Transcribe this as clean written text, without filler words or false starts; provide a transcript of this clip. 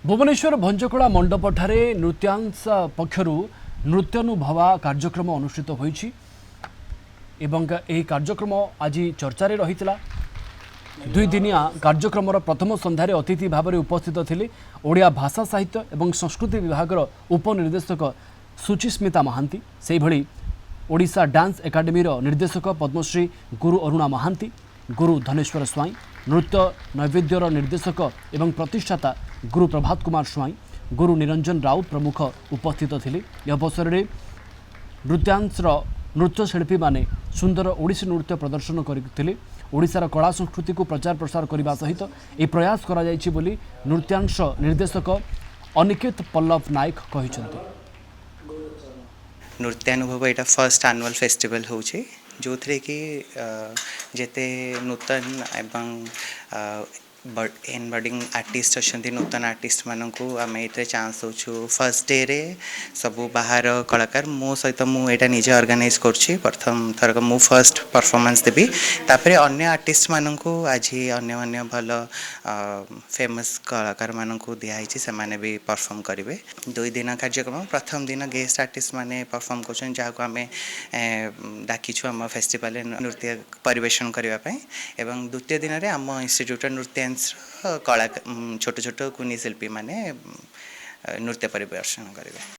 भुवनेश्वर भंजकड़ा मंडपठारे नृत्यांश पक्षर नृत्यानुभवा कार्यक्रम अनुष्ठित होईछि एवं यह कार्यक्रम आज चर्चार रही दुई दिनिया कार्यक्रम प्रथम संध्यारे अतिथि भाव में उपस्थित थिले ओडिया भाषा साहित्य एवं संस्कृति विभाग उपनिर्देशक सुचिस्मिता महांती से भली ओडिशा डांस एकाडेमी निर्देशक पद्मश्री गुरु अरुणा महांती गुरु धनेश्वर स्वाई नृत्य नैवेद्यर निर्देशक एवं प्रतिष्ठाता गुरु प्रभात कुमार स्वाई गुरु निरंजन राउत प्रमुख उपस्थित थिले। यह अवसर में नृत्यांशर नृत्यशिल्पी माने सुंदर ओडिसी नृत्य प्रदर्शन करथिले। ओडिशार कला संस्कृति को प्रचार प्रसार करने सहित ए प्रयास करा जायछि बोली नृत्यांश निर्देशक अनिकेत पल्लव नायक कहिसंते। नृत्यानुभव यहाँ फर्स्ट एनुअल फेस्टिवल होचे जो थे कि जेते नूतन एवं एनबडिंग आर्टिस्ट अच्छा नूतन आर्टिस्ट मानक आम ये चान्स हो फर्स्ट डे रे सबू बाहर कलाकार मो सहित मुझे निजे ऑर्गेनाइज करुँची प्रथम थरक मु फर्स्ट परफॉर्मेंस देवी तापर अन्य आर्टिस्ट मानक आज अन्य भल फेमस कलाकार मानक दिखाई से माने भी परफॉर्म करेंगे। दुई दिन कार्यक्रम प्रथम दिन गेस्ट आर्टिस्ट माने परफॉर्म कर जहाँ आम डाकिछु आम फेस्टिवल नृत्य परिवेशन करने एवं द्वितीय दिन में आम इंस्टीट्यूट नृत्यांश कला छोट छोट कुनी शिल्पी माने नृत्य परिवेशन करेंगे।